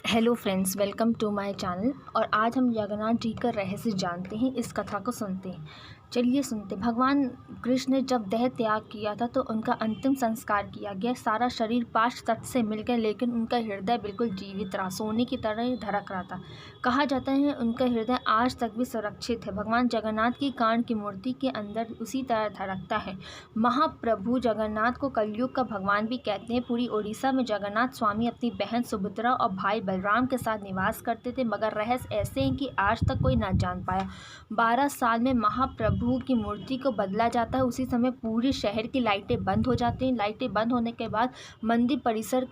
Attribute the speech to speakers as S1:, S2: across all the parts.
S1: Hello friends, welcome to my channel. और आज हम जगन्नाथ जी का रहस्य जानते हैं, इस कथा को सुनते हैं। चलिए सुनते। भगवान कृष्ण ने जब देह त्याग किया था तो उनका अंतिम संस्कार किया गया। सारा शरीर पांच तत्व से मिल गया, लेकिन उनका हृदय बिल्कुल जीवित रहा, सोने की तरह ही धड़क रहा था। कहा जाता है उनका हृदय आज तक भी सुरक्षित है। भगवान जगन्नाथ की कांड की मूर्ति के अंदर उसी तरह धड़कता है। महाप्रभु जगन्नाथ को कलयुग का भगवान भी कहते हैं। पूरी उड़ीसा में जगन्नाथ स्वामी अपनी बहन सुभद्रा और भाई बलराम के साथ निवास करते थे, मगर रहस्य ऐसे हैं कि आज तक कोई ना जान पाया। 12 साल में महाप्रभु की मूर्ति को बदला जाता है। उसी समय पूरे शहर की लाइटें बंद हो जाती हैं। लाइटें बंद होने के बाद मंदिर परिसर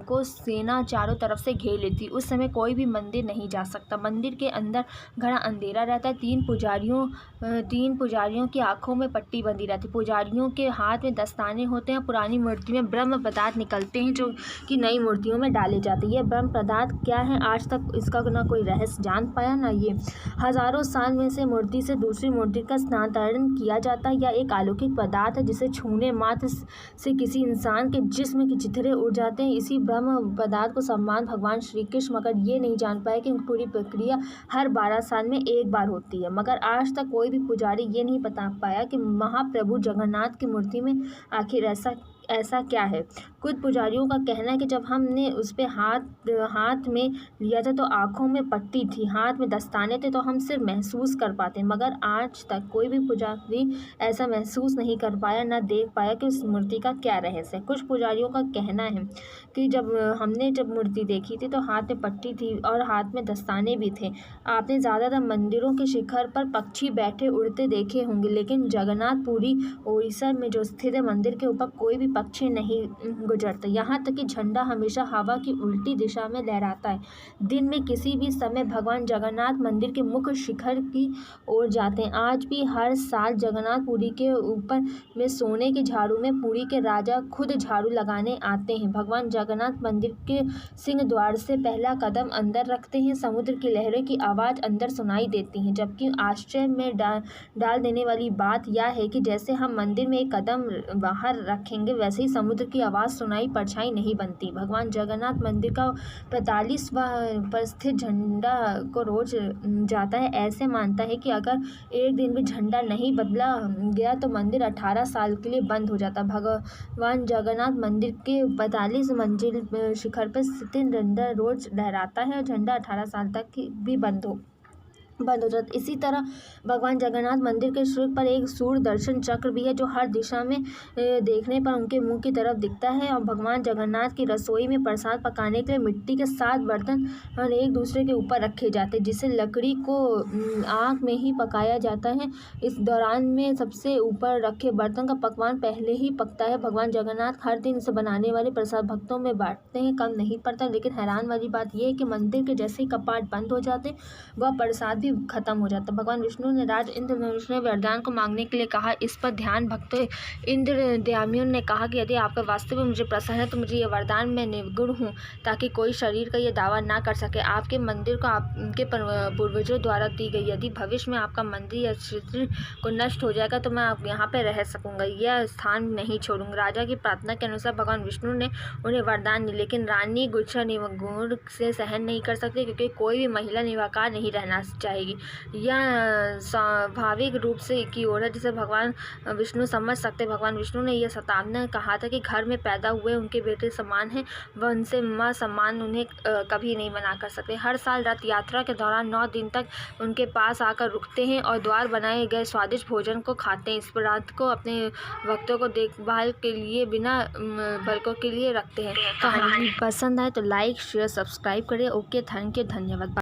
S1: को सेना चारों तरफ से घेर लेती। उस समय कोई भी मंदिर नहीं जा सकता। मंदिर के अंदर घना अंधेरा रहता है। तीन पुजारियों की आंखों में पट्टी बंधी रहती। पुजारियों के हाथ में दस्ताने होते हैं। पुरानी मूर्ति में ब्रह्म पदार्थ निकलते हैं, जो कि नई मूर्तियों में डाले जाते हैं। यह ब्रह्म पदार्थ क्या है, आज तक इसका ना कोई रहस्य जान पाया ना ये। हजारों साल में से मूर्ति से दूसरी मूर्ति का स्थानांतरण किया जाता है। यह एक अलौकिक पदार्थ है जिसे छूने मात्र से किसी इंसान के जिस्म के चिथड़े उड़ जाते हैं। इसी ब्रह्म पदार्थ को सम्मान भगवान श्री कृष्ण, मगर ये नहीं जान पाए कि पूरी प्रक्रिया हर 12 साल में एक बार होती है। मगर आज तक कोई भी पुजारी ये नहीं बता पाया कि महाप्रभु जगन्नाथ की मूर्ति में आखिर ऐसा क्या है। कुछ पुजारियों का कहना है कि जब हमने उस पर हाथ में लिया था तो आंखों में पट्टी थी, हाथ में दस्ताने थे, तो हम सिर्फ महसूस कर पाते। मगर आज तक कोई भी पुजारी ऐसा महसूस नहीं कर पाया, ना देख पाया कि उस मूर्ति का क्या रहस्य है। कुछ पुजारियों का कहना है कि जब हमने मूर्ति देखी थी तो हाथ में पट्टी थी और हाथ में दस्ताने भी थे। आपने ज़्यादातर मंदिरों के शिखर पर पक्षी बैठे उड़ते देखे होंगे, लेकिन जगन्नाथपुरी उड़ीसा में जो स्थित है, मंदिर के ऊपर कोई भी पक्षी नहीं गुजरते। यहाँ तक कि झंडा हमेशा हवा की उल्टी दिशा में लहराता है। दिन में किसी भी समय भगवान जगन्नाथ मंदिर के मुख्य शिखर की ओर जाते हैं। आज भी हर साल जगन्नाथपुरी के ऊपर में सोने के झाड़ू में पुरी के राजा खुद झाड़ू लगाने आते हैं। भगवान जगन्नाथ मंदिर के सिंह द्वार से पहला कदम अंदर रखते हैं। समुद्र की लहरों की आवाज़ अंदर सुनाई देती है। जबकि आश्चर्य में डाल देने वाली बात यह है कि जैसे हम मंदिर में एक कदम बाहर रखेंगे, वैसे ही समुद्र की आवाज़ सुनाई परछाई नहीं बनती। भगवान जगन्नाथ मंदिर का 45वां पर स्थित झंडा को रोज जाता है। ऐसे मानता है कि अगर एक दिन भी झंडा नहीं बदला गया तो मंदिर 18 साल के लिए बंद हो जाता। भगवान जगन्नाथ मंदिर के 45 मंजिल शिखर पर स्थित झंडा रोज लहराता है और झंडा 18 साल तक भी बंद हो जाता। इसी तरह भगवान जगन्नाथ मंदिर के शीर्ष पर एक सूर्य दर्शन चक्र भी है, जो हर दिशा में देखने पर उनके मुंह की तरफ दिखता है। और भगवान जगन्नाथ की रसोई में प्रसाद पकाने के लिए मिट्टी के 7 बर्तन एक दूसरे के ऊपर रखे जाते हैं, जिसे लकड़ी को आग में ही पकाया जाता है। इस दौरान में सबसे ऊपर रखे बर्तन का पकवान पहले ही पकता है। भगवान जगन्नाथ हर दिन इसे बनाने वाले प्रसाद भक्तों में बांटते हैं, कम नहीं पड़ता। लेकिन हैरान वाली बात यह है कि मंदिर के जैसे ही कपाट बंद हो जाते, वह प्रसाद भी खत्म हो जाता। भगवान विष्णु ने राज इंद्रधनुष में वरदान को मांगने के लिए कहा। इस पर ध्यान भक्त इंद्रद्युम्न ने कहा कि यदि आपका वास्तव में मुझे प्रसन्न है तो मुझे यह वरदान, मैं निर्गुण हूँ, ताकि कोई शरीर का यह दावा ना कर सके। आपके मंदिर को आपके पूर्वजों द्वारा दी गई। यदि भविष्य में आपका मंदिर या क्षेत्र को नष्ट हो जाएगा तो मैं यहाँ पे रह सकूंगा, यह स्थान नहीं छोड़ूंगा। राजा की प्रार्थना के अनुसार भगवान विष्णु ने उन्हें वरदान दी, लेकिन रानी गुच्छा निगुण से सहन नहीं कर सकती, क्योंकि कोई भी महिला निराकार नहीं रहना चाहिए। यह स्वाभाविक रूप से की ओर है, जिसे भगवान विष्णु समझ सकते। भगवान विष्णु ने यह सतावना कहा था कि घर में पैदा हुए उनके बेटे समान हैं, वह उनसे मां समान उन्हें कभी नहीं मना कर सकते। हर साल रथ यात्रा के दौरान 9 दिन तक उनके पास आकर रुकते हैं और द्वार बनाए गए स्वादिष्ट भोजन को खाते हैं। इस व्रत को अपने भक्तों को देखभाल के लिए बिना बलकों के लिए रखते हैं। कहानी पसंद आए तो लाइक शेयर सब्सक्राइब करें। ओके, थैंक यू, धन्यवाद।